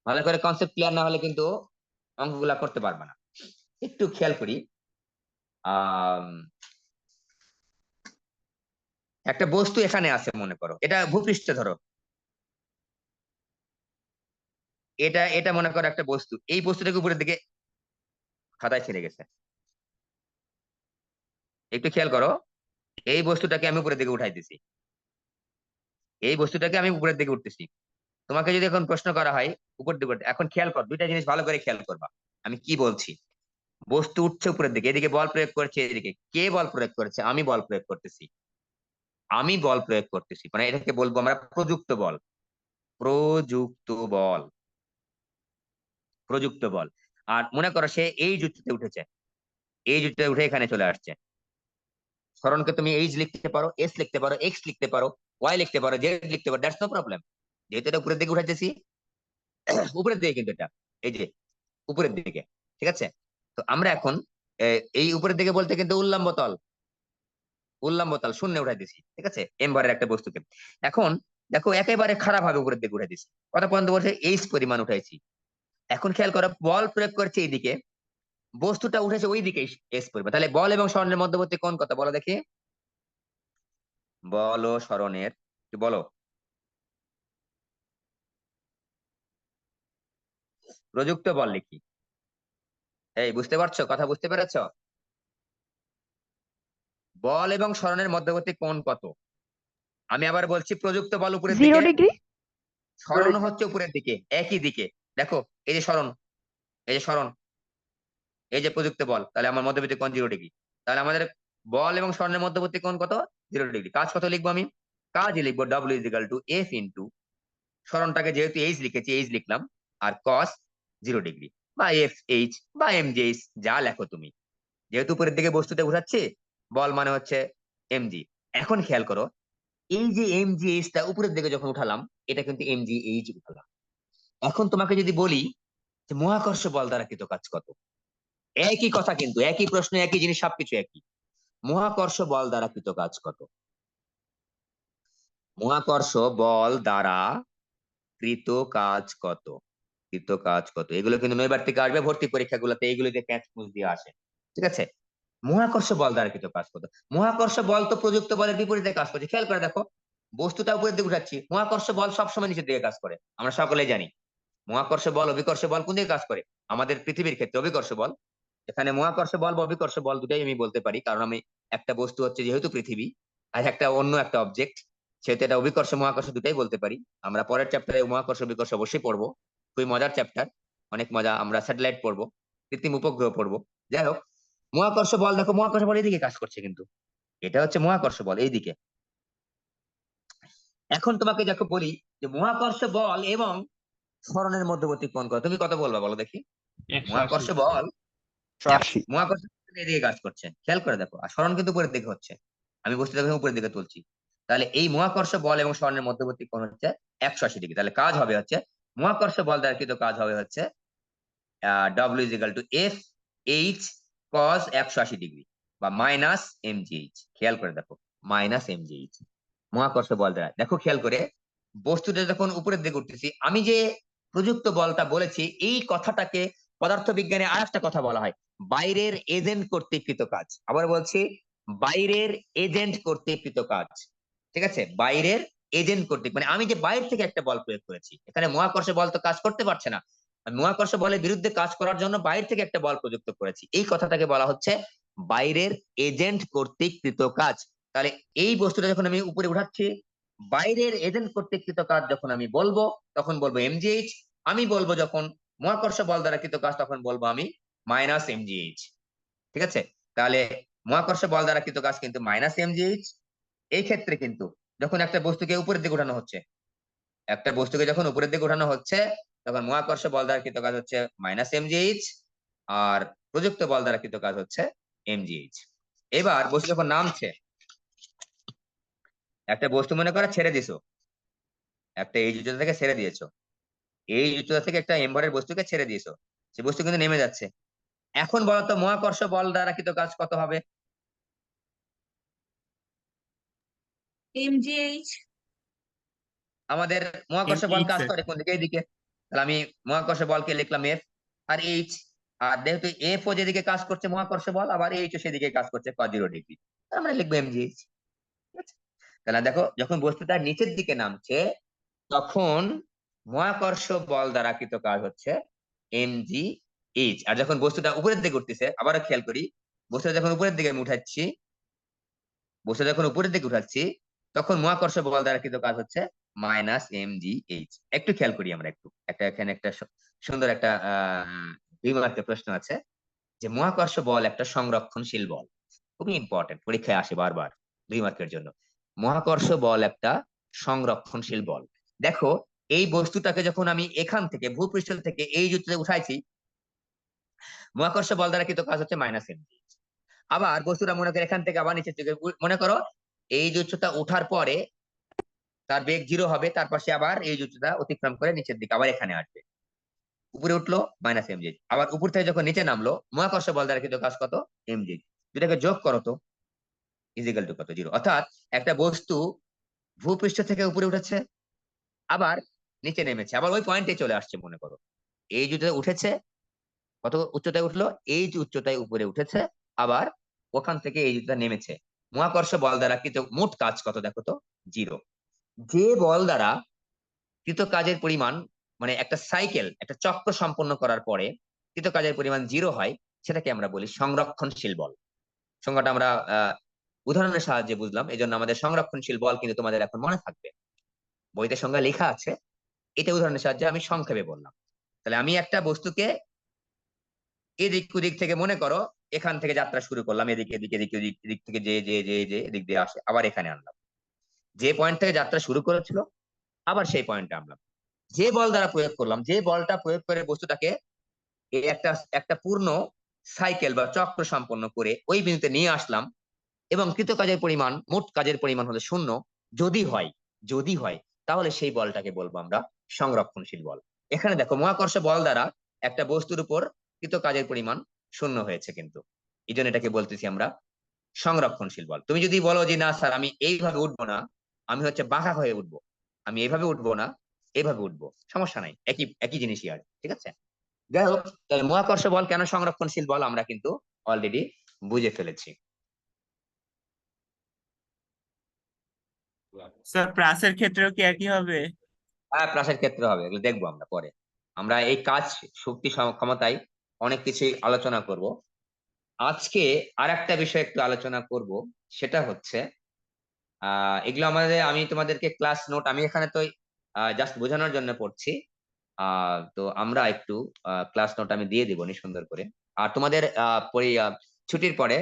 ভালো করে কনসেপ্ট ক্লিয়ার না হলে কিন্তু অঙ্কগুলা করতে পারবে না। একটু খেয়াল করি। আহ একটা বস্তু এখানে আছে মনে করো, এটা ভূপৃষ্ঠে ধরো, এটা এটা মনে করো একটা বস্তু, এই বস্তুটাকে উপরের দিকে খাতায় ছেড়ে গেছে। একটু খেয়াল করো, এই বস্তুটাকে আমি উপরের দিকে উঠাই দিছি, এই বস্তুটাকে আমি উপরের দিকে উঠতেছি। তোমাকে যদি এখন প্রশ্ন করা হয় উপর দিকে এখন খেয়াল কর, দুইটা জিনিস ভালো করে খেয়াল করবা আমি কি বলছি। বস্তু উঠছে উপরের দিকে, এদিকে বল প্রয়োগ করছে, এদিকে কে বল প্রয়োগ করেছে? আমি বল প্রয়োগ করতেছি, আমি বল প্রয়োগ করতেছি, মানে এটাকে বলবো আমরা প্রযুক্ত বল। প্রযুক্ত বল, প্রযুক্ত বল। আর মনে করো সে এই জুতিতে উঠেছে, এই জুতিতে উঠে এখানে চলে আসছে। সরণকে তুমি এইচ লিখতে পারো, এস লিখতে পারো, এক্স লিখতে পারো, ওয়াই লিখতে পারো, জেড লিখতে পারো, দ্যাটস নো প্রবলেম। যেহেতু এটা উপরের দিকে উঠাইতেছি, উপরের দিকে কিন্তু এটা, এই যে উপরের দিকে, ঠিক আছে। তো আমরা এখন এই উপরের দিকে বলতে কিন্তু উল্লম্ব তল, উল্লম্ব তল শূন্য উঠাই দিছি, ঠিক আছে, এমবারের একটা বস্তুকে। এখন দেখো একেবারে খারাপ ভাবে উপরের দিকে উঠাই দিছি, কত পর্যন্ত বলছে এইচ পরিমাণ উঠাইছি। এখন খেয়াল করো বল প্রয়োগ করছে এইদিকে, বস্তুটা উঠেছে ওই দিকে এস পরিমাণ, তাহলে বল এবং স্বর্ণের মধ্যবর্তী কোণ কত বলো দেখি? বল ও স্মরণের, কি বলো? প্রযুক্ত বল লিখি। এই বুঝতে পারছো, কথা বুঝতে পেরেছো? বল এবং স্মরণের মধ্যবর্তী কোণ কত? আমি আবার বলছি প্রযুক্ত বল উপরের জিরো দিকে, ডিগ্রি। স্মরণ হচ্ছে উপরের দিকে, একই দিকে। দেখো এই যে স্মরণ, এই যে স্মরণ, এই যে প্রযুক্ত বল, তাহলে আমার মধ্যবর্তী কোণ 0 ডিগ্রি। তাহলে আমাদের বল এবং স্বর্ণের মধ্যবর্তী কোণ কত? 0 ডিগ্রি। কাজ কত লিখবো আমি? কাজ লিখবো W equal to F into, স্মরণটাকে যেহেতু এইচ লিখেছি এইচ লিখলাম, আর কস 0 ডিগ্রি, বা এফ এইচ বা এম জি এইচ, যা লেখো তুমি। যেহেতু উপরের দিকে বস্তুটা উঠাচ্ছে, বল মানে হচ্ছে এমজি। এখন খেয়াল করো, এই যে এম জি এইচ টা উপরের দিকে যখন উঠালাম, এটা কিন্তু এম জি এইচ উঠালাম। এখন তোমাকে যদি বলি যে মহাকর্ষ বল দ্বারা কৃত কাজ কত, একই কথা কিন্তু, একই প্রশ্ন, একই জিনিস, সবকিছু একই। মহাকর্ষ বল দ্বারা কৃত কাজ কত? মহাকর্ষ বল দ্বারা কৃত কাজ কত? কৃত কাজ কত, এগুলো কিন্তু নৈবার থেকে আসবে ভর্তি পরীক্ষাগুলোতে, এইগুলোতে ক্যাচ কুচ দিয়ে আসে, ঠিক আছে। মহাকর্ষ বল দ্বারা কৃত কাজ কত? মহাকর্ষ বল তো প্রযুক্ত বলের বিপরীতে কাজ করছে, খেয়াল করে দেখো। বস্তুটা উপরের দিকে উঠাচ্ছি, মহাকর্ষ বল সবসময় নিচের দিকে কাজ করে, আমরা সকলেই জানি। মহাকর্ষ বল অভিকর্ষ বল কোন দিকে কাজ করে? আমাদের পৃথিবীর ক্ষেত্রে অভিকর্ষ বল। এখানে মহাকর্ষ বল বা অভিকর্ষ বল দুটাই আমি বলতে পারি, কারণ আমি একটা বস্তু হচ্ছে যেহেতু পৃথিবী, আর একটা অন্য একটা অবজেক্ট, সেহেতু এটা অভিকর্ষ মহাকর্ষ দুটাই বলতে পারি। আমরা পরের চ্যাপ্টারে মহাকর্ষ অভিকর্ষ অবশ্যই পড়বো, খুবই মজার চ্যাপ্টার, অনেক মজা। আমরা স্যাটেলাইট পড়বো, কৃত্রিম উপগ্রহ পড়বো। যাই হোক, মহাকর্ষ বল দেখো, মহাকর্ষ বল এইদিকে কাজ করছে কিন্তু, এটা হচ্ছে মহাকর্ষ বল এইদিকে। এখন তোমাকে দেখো বলি যে মহাকর্ষ বল এবং স্মরণের মধ্যবর্তী কোণ কত, তুমি কত বলবা বলো দেখি? 180। মহাকর্ষ বল, 180। মহাকর্ষ কিন্তু এদিকে কাজ করছে, খেয়াল করে দেখো, আর স্মরণ কিন্তু উপরের দিকে হচ্ছে, আমি বস্তুটাকে উপরের দিকে তুলছি। তাহলে এই মহাকর্ষ বল এবং স্মরণের মধ্যবর্তী কোণ হচ্ছে 180 ডিগ্রি। তাহলে কাজ হবে হচ্ছে, মহাকর্ষ বল দ্বারা কিন্তু কাজ হবে হচ্ছে W equal to F H cos 180 degree, বা মাইনাস এম জি এইচ। খেয়াল করে দেখো, মাইনাস এম জি এইচ মহাকর্ষ বল দ্বারা। দেখো খেয়াল করে, বস্তুটা যখন উপরের দিকে উঠতেছি, আমি যে প্রযুক্ত বলটা বলেছি, এই কথাটাকে পদার্থবিজ্ঞানে আর একটা কথা বলা হয়, বাইরের এজেন্ট কর্তৃক কৃত কাজ। আবার বলছি, বাইরের এজেন্ট কর্তৃক কৃত কাজ, ঠিক আছে। বাইরের এজেন্ট কর্তৃক, মানে আমি যে বাইরে থেকে একটা বল প্রয়োগ করেছি, এখানে মহাকর্ষ বল তো কাজ করতে পারছে না, আমি মহাকর্ষ বলের বিরুদ্ধে কাজ করার জন্য বাইরে থেকে একটা বল প্রযুক্ত করেছি, এই কথাটাকে বলা হচ্ছে বাইরের এজেন্ট কর্তৃক কৃত কাজ। তাহলে এই বস্তুটা যখন আমি উপরে উঠাচ্ছি, বাইরের এজেন্ট কর্তৃক কৃত কাজ যখন আমি বলবো, তখন বলবো এমজিএইচ। আমি বলবো যখন মহাকর্ষ বল দ্বারা কৃত কাজ, তখন বলবো আমি মাইনাস এমজিএইচ, ঠিক আছে। তাহলে মহাকর্ষ বল দ্বারা কৃত কাজ কিন্তু মাইনাস এমজিএইচ। এই ক্ষেত্রে কিন্তু যখন একটা বস্তুকে উপরের দিকে উঠানো হচ্ছে, একটা বস্তুকে যখন উপরের দিকে উঠানো হচ্ছে, তখন মহাকর্ষ বল দ্বারা কৃত কাজ হচ্ছে মাইনাস এমজিএইচ, আর প্রযুক্ত বল দ্বারা কৃত কাজ হচ্ছে এমজিএইচ। এবার বস্তু যখন নামছে, একটা বস্তু মনে করে ছেড়ে দিছো, একটা এই উচ্চতা থেকে ছেড়ে দিয়েছো, এই উচ্চতা থেকে একটা এম্বরের বস্তুকে ছেড়ে দিয়েছো, সে বস্তু কিন্তু নেমে যাচ্ছে। এখন বলতো মহাকর্ষ বল দ্বারা কৃত কাজ কত হবে? এমজিএইচ। আমাদের মহাকর্ষ বল H কাজ স্যার। করে কোন দিকে? এইদিকে। তাহলে আমি মহাকর্ষ বলকে লিখলাম এফ আর এইচ। আর যেহেতু এফ ও যেদিকে কাজ করছে মহাকর্ষ বল, আবার এইচ ও সেদিকে কাজ করছে ∠0°। আমরা লিখবো এমজিএইচ। ঠিক আছে? তাহলে দেখো, যখন বস্তুটা নিচের দিকে নামছে তখন মহাকর্ষ বল দ্বারা কৃত কাজ হচ্ছে mgh। আর যখন বস্তুটা উপরের দিকে উঠতেছে, আবারও খেয়াল করি, বস্তুটা যখন উপরের দিকে আমি উঠাচ্ছি, বস্তুটা যখন উপরের দিকে উঠাচ্ছি তখন মহাকর্ষ বল দ্বারা কৃত কাজ হচ্ছে -mgh। একটু খেয়াল করি আমরা, এখানে একটা সুন্দর একটা 2 মার্কের প্রশ্ন আছে যে মহাকর্ষ বল একটা সংরক্ষণশীল বল। খুবই ইম্পর্টেন্ট, পরীক্ষায় আসে বারবার 2 মার্কের জন্য। মহাকর্ষ বল একটা সংরক্ষণশীল বল। দেখো, এই বস্তুটাকে যখন আমি এখান থেকে ভূপৃষ্ঠ থেকে এই উচ্চতায় উঠাইছি, মহাকর্ষ বল দ্বারা কিন্তু কাজ হচ্ছে -mg। আবার বস্তুটা মনে করো এখান থেকে আবার নিচের দিকে মনে করো এই যে উচ্চতা ওঠার পরে তার বেগ 0 হবে, তারপর সে আবার এই যে উচ্চতা অতিক্রম করে নিচের দিকে আবার এখানে আসবে। উপরে উঠলো -mg, আবার উপর থেকে যখন নিচে নামলো মহাকর্ষ বল দ্বারা কিন্তু কাজ কত? mg। দুটাকে যোগ করো তো, ইজিক্যাল টু কত? 0। অর্থাৎ একটা বস্তু ভূপৃষ্ঠ থেকে উপরে উঠেছে, আবার নিচে নেমেছে, আবার ওই পয়েন্টে চলে আসছে। মনে করো এই যে উঠেছে, কত উচ্চতায় উঠলো? এই যে উচ্চতায় উপরে উঠেছে, আবার ওখান থেকে এই যে নেমেছে। মহাকর্ষ বল দ্বারা কৃত মোট কাজ কত দেখো তো? 0। যে বল দ্বারা কৃত কাজের পরিমাণ, মানে একটা সাইকেল, একটা চক্র সম্পন্ন করার পরে কৃত কাজের পরিমাণ 0 হয়, সেটাকে আমরা বলি সংরক্ষণশীল বল। সংজ্ঞাটা আমরা উদাহরণের সাহায্যে বুঝলাম, এই জন্য আমাদের সংরক্ষণশীল বল কিন্তু তোমাদের এখন মনে থাকবে, বইতে সংজ্ঞা লেখা আছে। এটা উদাহরণের সাহায্যে আমি সংক্ষেপে বললাম। তাহলে আমি একটা বস্তুকে এদিক ওদিক থেকে, মনে করো এখান থেকে যাত্রা শুরু করলাম, এদিকে এদিকে এদিকে এদিক থেকে যে এদিক দিয়ে আসে, আবার এখানে আনলাম। যে পয়েন্ট থেকে যাত্রা শুরু করেছিল আবার সেই পয়েন্টে আনলাম। যে বল দ্বারা প্রয়োগ করলাম, যে বলটা প্রয়োগ করে বস্তুটাকে এই একটা একটা পূর্ণ সাইকেল বা চক্র সম্পন্ন করে ওই বিন্দুতে নিয়ে আসলাম, এবং কৃত কাজের পরিমাণ, মোট কাজের পরিমাণ হলো 0 যদি হয়, তাহলে সেই বলটাকে বলবো আমরা সংরক্ষণশীল বল। এখানে দেখো, মহাকর্ষ বল দ্বারা একটা বস্তুর উপর কৃত কাজের পরিমাণ 0 হয়েছে, কিন্তু এই জন্য এটাকে বলতেছি আমরা সংরক্ষণশীল বল। তুমি যদি বলো যে না স্যার আমি এইভাবে উঠবো না, আমি হচ্ছে বাঁকা হয়ে উঠবো, আমি এইভাবে উঠবো না, এইভাবে উঠবো, সমস্যা নাই, একই একই জিনিসই আর। ঠিক আছে? যাই হোক, তাহলে মহাকর্ষ বল কেন সংরক্ষণশীল বল আমরা কিন্তু অলরেডি বুঝে ফেলেছি। স্যার প্রাসের ক্ষেত্রেও কি একই হবে? হ্যাঁ, প্রাসের ক্ষেত্রে হবে, এগুলো দেখবো আমরা পরে। আমরা এই কাজ, শক্তি ক্ষমতায় অনেক কিছুই আলোচনা করব। আজকে আর একটা বিষয় একটু আলোচনা করব, সেটা হচ্ছে এগুলো আমাদের, আমি তোমাদেরকে ক্লাস নোট, আমি এখানে তো জাস্ট বোঝানোর জন্য পড়ছি। তো আমরা একটু ক্লাস নোট আমি দিয়ে দিব নি সুন্দর করে। আর তোমাদের ছুটির পরে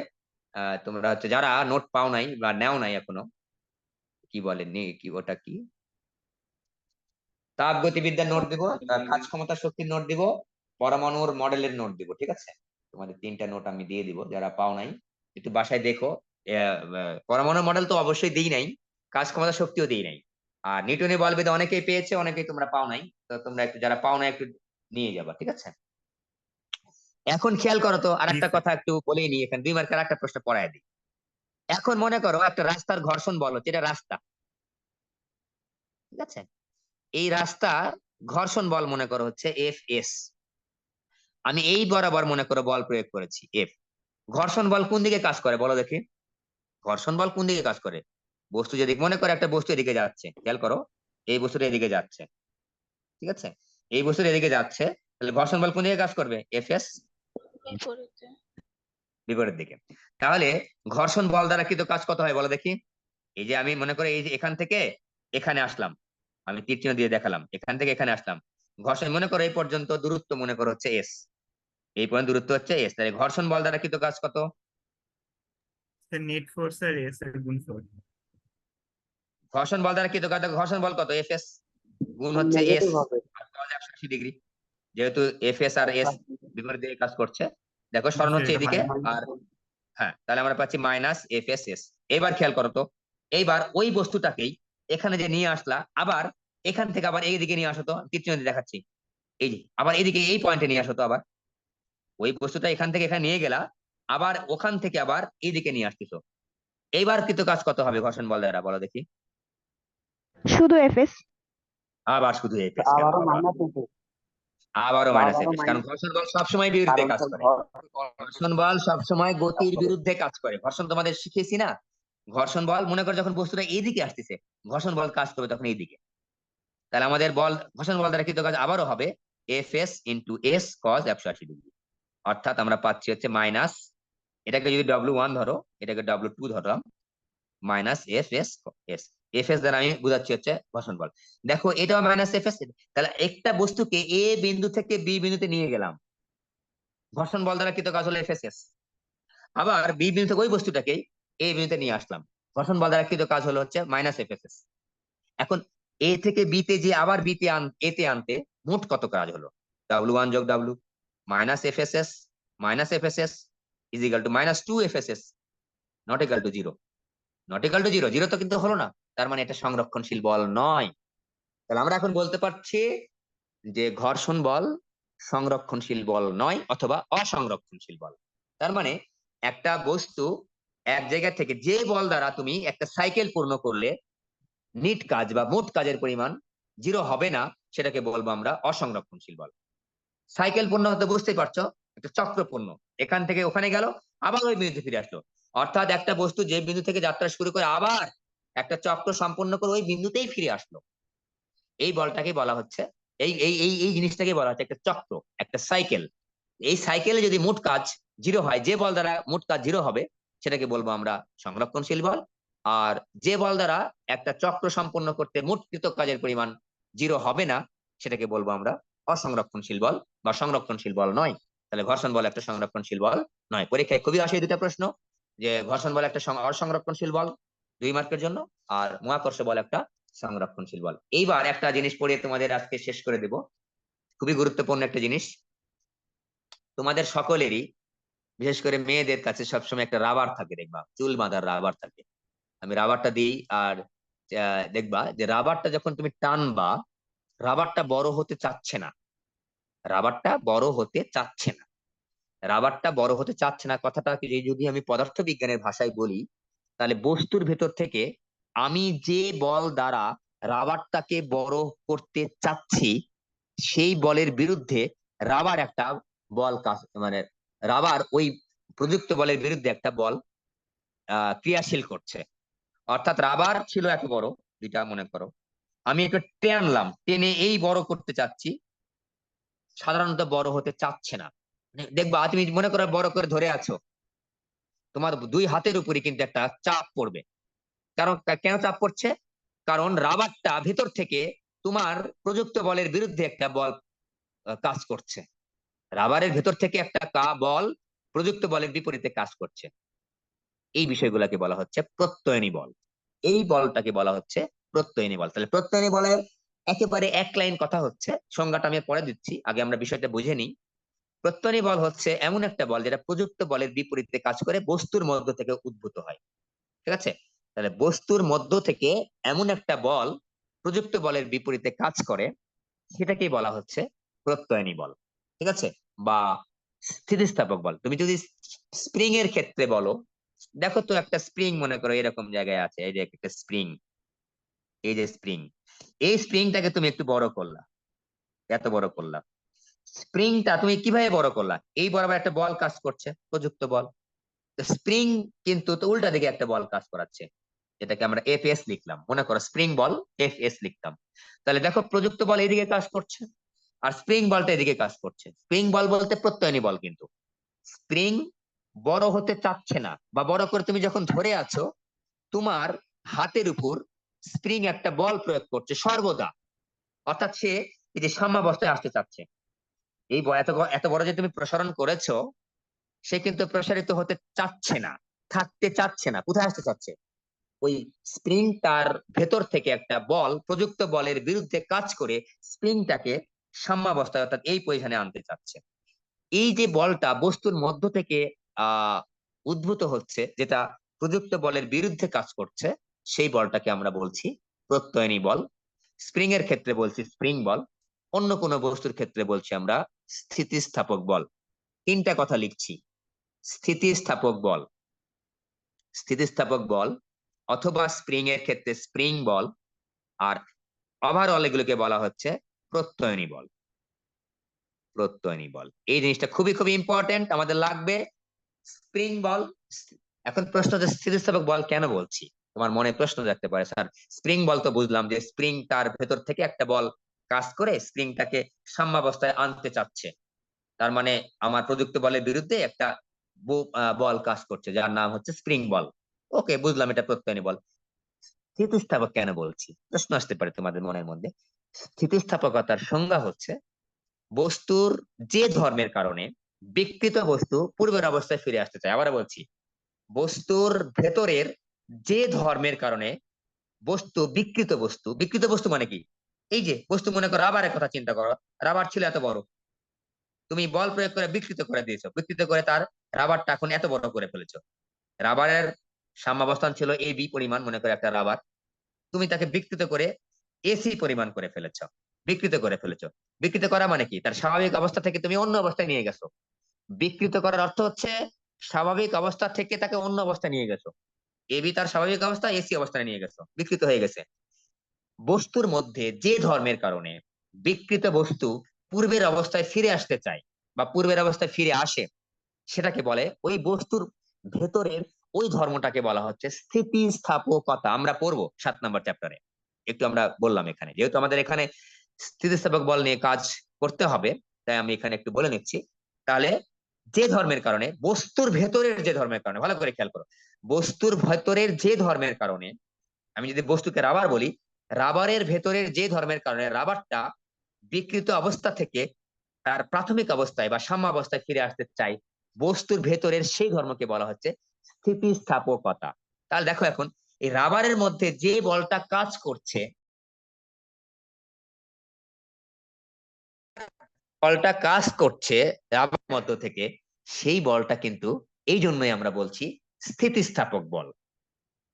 তোমরা হচ্ছে যারা নোট পাও নাই বা নেও নাই এখনো, কি বলেননি, কি ওটা কি, তাপ গতিবিদ্যার নোট দিব, কাজ ক্ষমতা শক্তির নোট দিব, পরমাণুর মডেলের নোট দিব। ঠিক আছে? তোমাদের 3টা নোট আমি দিয়ে দিব, যারা পাও নাই একটু বাসায় দেখো। পরমাণু মডেল তো অবশ্যই দিই নাই, কাজ ক্ষমতা শক্তিও দিই নাই। আর নিউটনের বলবিদ্যা অনেকেই পেয়েছে, অনেকেই তোমরা পাও নাই। তো তোমরা একটু, যারা পাও নাই একটু নিয়ে যাবা। ঠিক আছে? এখন খেয়াল করো তো, জি আরেকটা স্যার। কথা একটু বলেই নি, এখানে 2 মার্কের একটা প্রশ্ন পড়ায় দিই। এখন মনে করো একটা রাস্তার ঘর্ষণ বল হচ্ছে, এটা রাস্তা। ঠিক আছে? এই রাস্তা ঘর্ষণ বল মনে করো হচ্ছে Fs। আমি এই বরাবর মনে করো বল প্রয়োগ করেছি F। ঘর্ষণ বল কোন দিকে কাজ করে বলো দেখি? ঘর্ষণ বল কোন দিকে কাজ করে? বস্তু যদি, মনে করো একটা বস্তু এদিকে যাচ্ছে, খেয়াল করো, এই বস্তুটা এদিকে যাচ্ছে। ঠিক আছে? এই বস্তুটা এদিকে যাচ্ছে, তাহলে ঘর্ষণ বল কোন দিকে কাজ করবে? Fs, বিপরীতে। বিপরীত দিকে। তাহলে ঘর্ষণ বল দ্বারা কিন্তু কাজ কত হয় বলো দেখি? এই যে আমি মনে করি এই যে এখান থেকে এখানে আসলাম, আমি তীর চিহ্ন দিয়ে দেখালাম, এখান থেকে এখানে আসলাম, ঘর্ষণ মনে করো এই পর্যন্ত দূরত্ব মনে করো হচ্ছে এস, এই পর্যন্ত দূরত্ব হচ্ছে এস, তাহলে ঘর্ষণ বল দ্বারা কিন্তু কাজ কত? স্যার নেট ফোর্স আর এস এর গুণফল। ঘর্ষণ বল দ্বারা কিন্তু কাজ, ঘর্ষণ বল কত? এফ এস গুণ হচ্ছে এস, নেগেটিভ হবে। 180°। যেহেতু এফ এস আর এস বিপরীত দিকে কাজ করছে, দেখো সরণ স্যার হচ্ছে এটা এদিকে। মাইনাস। আর হ্যাঁ, তাহলে আমরা পাচ্ছি -FSS। এবার খেয়াল করো তো, এইবার ওই বস্তুটাকেই এখানে যে নিয়ে আসলা, আবার এখান থেকে আবার এইদিকে নিয়ে আসো তো, তীর চিহ্ন দিয়ে দেখাচ্ছি, এই যে আবার এইদিকে এই পয়েন্টে নিয়ে আসো তো, আবার ওই বস্তুটা এখান থেকে এখানে নিয়ে গেলা, আবার ওখান থেকে আবার এইদিকে নিয়ে আসতেছো। এইবার কিন্তু কাজ কত হবে ঘর্ষণ বল দ্বারা বলো দেখি? শুধু এফএস। আবার শুধু এফএস কেন আবারও বাবা? Minus FS. আবারও মাইনাস আবারও এফএস, কারণ মাইনাস, ঘর্ষণ বল সবসময় বিরুদ্ধে কারণ কাজ তো করে। ঘর ঘর্ষণ বল সবসময় গতির বিরুদ্ধে কাজ করে। ঘর্ষণ তোমাদের শিখিয়েছি না? ঘর্ষণ বল মনে করো যখন বস্তুটা এইদিকে আসতেছে, ঘর্ষণ বল কাজ করবে তখন এইদিকে। তাহলে আমাদের বল, ঘর্ষণ বল দ্বারা কৃত কাজ আবারও হবে এফ এস ইন্টু এস কস 180°। অর্থাৎ আমরা পাচ্ছি হচ্ছে মাইনাস, এটাকে যদি W1 ধরো, এটাকে W2 ধরলাম, minus F S S. F S দ্বারা আমি বুঝাচ্ছি হচ্ছে ঘর্ষণ বল। দেখো এটাও মাইনাস এফ এস, তাহলে একটা বস্তুকে এ বিন্দু থেকে বি বিন্দুতে নিয়ে গেলাম, ঘর্ষণ বল দ্বারা কৃত কাজ হলো এফ এস এস। আবার বি বিন্দু থেকে ওই বস্তুটাকে এ বিন্দুতে নিয়ে আসলাম, ঘর্ষণ বল দ্বারা কৃত কাজ হলো হচ্ছে মাইনাস এফ এস এস। এখন এ থেকে বি তে যে আবার বি তে এ তে আনতে মোট কত কাজ হলো? W1 যোগ W minus F S S minus F S S is equal to minus 2 F S S, not equal to zero. Not equal to zero, zero তো কিন্তু হলো না, তার মানে এটা সংরক্ষণশীল বল নয়। তাহলে আমরা এখন বলতে পারছি যে ঘর্ষণ বল সংরক্ষণশীল বল নয় অথবা অসংরক্ষণশীল বল। তার মানে একটা বস্তু এক জায়গা থেকে যে বল দ্বারা তুমি একটা সাইকেল পূর্ণ করলে নিট কাজ বা মোট কাজের পরিমাণ জিরো হবে না, সেটাকে বলবো আমরা অসংরক্ষণশীল বল। সাইকেল পূর্ণ হতে বুঝতেই পারছো, একটা চক্র পূর্ণ, এখান থেকে ওখানে গেল আবার ওই বিন্দুতে ফিরে আসলো। অর্থাৎ একটা বস্তু যে বিন্দু থেকে যাত্রা শুরু করে আবার একটা চক্র সম্পন্ন করে ওই বিন্দুতেই ফিরে আসলো, এই বলটাকে বলা হচ্ছে, এই জিনিসটাকে বলা হচ্ছে একটা চক্র, একটা সাইকেল। এই সাইকেলে যদি মোট কাজ জিরো হয়, যে বল দ্বারা মোট কাজ জিরো হবে সেটাকে বলবো আমরা সংরক্ষণশীল বল। আর যে বল দ্বারা একটা চক্র সম্পন্ন করতে মোট কৃত কাজের পরিমাণ জিরো হবে না, সেটাকে বলবো আমরা অসংরক্ষণশীল বল বা সংরক্ষণশীল বল নয়। তাহলে ঘর্ষণ বল একটা সংরক্ষণশীল বল নয়। পরীক্ষায় খুবই আসে এই দুটা প্রশ্ন, যে ঘর্ষণ বল একটা অসংরক্ষণশীল বল 2 মার্কের জন্য, আর মহাকর্ষ বল একটা সংরক্ষণশীল বল। এইবার একটা জিনিস পড়িয়ে তোমাদের আজকে শেষ করে দেব, খুবই গুরুত্বপূর্ণ একটা জিনিস। তোমাদের সকলেরই, বিশেষ করে মেয়েদের কাছে সবসময় একটা রাবার থাকে, দেখবা চুল বাঁধার রাবার থাকে। আমি রাবারটা দিই, আর দেখবা যে রাবারটা যখন তুমি টানবা, রাবারটা বড় হতে চাচ্ছে না, রাবারটা বড় হতে চাচ্ছে না, রাবারটা বড় হতে চাচ্ছে না কথাটা কি, যদি আমি পদার্থবিজ্ঞানের ভাষায় বলি, তাহলে বস্তুর ভেতর থেকে আমি যে বল দ্বারা রাবারটাকে বড় করতে চাচ্ছি, সেই বলের বিরুদ্ধে রাবার একটা বল কাজ, মানে রাবার ওই প্রযুক্ত বলের বিরুদ্ধে একটা বল ক্রিয়াশীল করছে। অর্থাৎ রাবার ছিল এত বড়, যেটা মনে করো আমি একটু টানলাম, টেনে এই বড় করতে চাচ্ছি, সাধারণত বড় হতে চাচ্ছে না। দেখবা তুমি মনে করো বড় করে ধরে আছো, তোমার 2 হাতের উপরে কিন্তু একটা চাপ পড়বে। কারণ কেন চাপ পড়ছে? কারণ রাবারটা ভেতর থেকে তোমার প্রযুক্ত বলের বিরুদ্ধে একটা বল কাজ করছে। রাবারের ভেতর থেকে একটা বল প্রযুক্ত বলের বিপরীতে কাজ করছে। এই বিষয়গুলোকে বলা হচ্ছে প্রত্যয়নী বল। এই বলটাকে বলা হচ্ছে প্রত্যয়নী বল। তাহলে প্রত্যয়নী বলের একেবারে এক লাইন কথা হচ্ছে, সংজ্ঞাটা আমি পরে দিচ্ছি, আগে আমরা বিষয়টা বুঝে নিই। প্রত্যয়নী বল হচ্ছে এমন একটা বল যেটা প্রযুক্ত বলের বিপরীতে কাজ করে বস্তুর মধ্য থেকে উদ্ভূত হয়। ঠিক আছে? তাহলে বস্তুর মধ্য থেকে এমন একটা বল প্রযুক্ত বলের বিপরীতে কাজ করে, সেটাকেই বলা হচ্ছে প্রত্যয়নী বল। ঠিক আছে? বা স্থিতিস্থাপক বল। তুমি যদি স্প্রিং এর ক্ষেত্রে বলো, দেখো তো একটা স্প্রিং মনে করো এরকম জায়গায় আছে, এই যে একটা স্প্রিং, এই যে স্প্রিং, এই স্প্রিংটাকে তুমি একটু বড় করলা, এত বড় করলা, স্প্রিংটা তুমি কিভাবে বড় করলা? এই বরাবর একটা বল কাজ করছে, প্রযুক্ত বল। স্প্রিং কিন্তু তো উল্টা দিকে একটা বল কাজ করাচ্ছে, যেটাকে আমরা এফ এস লিখলাম, মনে করো স্প্রিং বল এফ এস লিখতাম। তাহলে দেখো প্রযুক্ত বল এদিকে কাজ করছে, আর স্প্রিং বলটা এদিকে কাজ করছে। স্প্রিং বল বলতে প্রত্যয়নী বল, কিন্তু স্প্রিং বড় হতে চাচ্ছে না, বা বড় করে তুমি যখন ধরে আছো, তোমার হাতের উপর স্প্রিং একটা বল প্রয়োগ করছে সর্বদা, অর্থাৎ সে এই যে সাম্যাবস্থায় আসতে চাচ্ছে। এই এত এত বড় যে তুমি প্রসারণ করেছো, সে কিন্তু প্রসারিত হতে চাচ্ছে না, থাকতে চাচ্ছে না, কোথায় আসতে চাচ্ছে? ওই স্প্রিং তার ভেতর থেকে একটা বল প্রযুক্ত বলের বিরুদ্ধে কাজ করে স্প্রিংটাকে সাম্যাবস্থায় অর্থাৎ এই পজিশনে আনতে চাচ্ছে। এই যে বলটা বস্তুর মধ্য থেকে উদ্ভূত হচ্ছে, যেটা প্রযুক্ত বলের বিরুদ্ধে কাজ করছে, সেই বলটাকে আমরা বলছি প্রত্যয়নী বল। স্প্রিং এর ক্ষেত্রে বলছি স্প্রিং বল, অন্য কোনো বস্তুর ক্ষেত্রে বলছি আমরা স্থিতিস্থাপক বল। 3টা কথা লিখছি: স্থিতিস্থাপক বল, স্থিতিস্থাপক বল, অথবা স্প্রিং এর ক্ষেত্রে স্প্রিং বল, আর ওভারঅল এগুলোকে বলা হচ্ছে প্রত্যয়নী বল। প্রত্যয়নী বল, এই জিনিসটা খুবই খুবই ইম্পর্টেন্ট, আমাদের লাগবে। স্প্রিং বল। এখন প্রশ্ন যে স্থিতিস্থাপক বল কেন বলছি, তোমার মনে প্রশ্ন থাকতে পারে, স্যার স্প্রিং বল তো বুঝলাম যে স্প্রিং তার ভেতর থেকে একটা বল কাজ করে স্প্রিংটাকে সাম্যাবস্থায় আনতে চাচ্ছে, তার মানে আমার প্রযুক্ত বলের বিরুদ্ধে একটা বল কাজ করছে যার নাম হচ্ছে স্প্রিং বল। ওকে, বুঝলাম এটা প্রত্যয়নী বল। স্থিতিস্থাপক কেন বলছি, প্রশ্ন আসতে পারে তোমাদের মনের মধ্যে। স্থিতিস্থাপকতার সংজ্ঞা হচ্ছে বস্তুর যে ধর্মের কারণে বিকৃত বস্তু পূর্বের অবস্থায় ফিরে আসতে চায়। আবার বলছি, বস্তুর ভেতরের যে ধর্মের কারণে বিকৃত বস্তু, বিকৃত বস্তু মানে কি, এই যে বস্তু, মনে করো রাবারের কথা চিন্তা করো, রাবার ছিল এত বড়, তুমি বল প্রয়োগ করে বিকৃত করে দিয়েছো, বিকৃত করে তার রাবারটা এখন এত বড় করে ফেলেছো। রাবারের সাম্যাবস্থান ছিল এ বি পরিমাণ, মনে করে একটা রাবার, তুমি তাকে বিকৃত করে এসি পরিমাণ করে ফেলেছো, বিকৃত করে ফেলেছো। বিকৃত করা মানে কি, তার স্বাভাবিক অবস্থা থেকে তুমি অন্য অবস্থায় নিয়ে গেছো। বিকৃত করার অর্থ হচ্ছে স্বাভাবিক অবস্থা থেকে তাকে অন্য অবস্থায় নিয়ে গেছো। এবি তার স্বাভাবিক অবস্থা এসি অবস্থায় নিয়ে গেছো, বিকৃত হয়ে গেছে। বস্তুর মধ্যে যে ধর্মের কারণে বিকৃত বস্তু পূর্বের অবস্থায় ফিরে আসতে চায় বা পূর্বের অবস্থায় ফিরে আসে, সেটাকে বলে, ওই বস্তুর ভেতরের ওই ধর্মটাকে বলা হচ্ছে স্থিতিস্থাপকতা। আমরা পড়বো 7 নম্বর চ্যাপ্টারে, একটু আমরা বললাম এখানে, যেহেতু আমাদের এখানে স্থিতিস্থাপক বল নিয়ে কাজ করতে হবে, তাই আমি এখানে একটু বলে নিচ্ছি। তাহলে যে ধর্মের কারণে, বস্তুর ভেতরের যে ধর্মের কারণে, ভালো করে খেয়াল করো, বস্তুর ভেতরের যে ধর্মের কারণে, আমি যদি বস্তুকে রাবার বলি, রাবারের ভেতরের যে ধর্মের কারণে রাবারটা বিকৃত অবস্থা থেকে তার প্রাথমিক অবস্থায় বা সাম্যাবস্থায় ফিরে আসতে চাই, বস্তুর ভেতরের সেই ধর্মকে বলা হচ্ছে স্থিতিস্থাপকতা। তাহলে দেখো, এখন এই রাবারের মধ্যে যে বলটা কাজ করছে, বলটা কাজ করছে রাবার মধ্য থেকে, সেই বলটা কিন্তু এই জন্যই আমরা বলছি স্থিতিস্থাপক বল।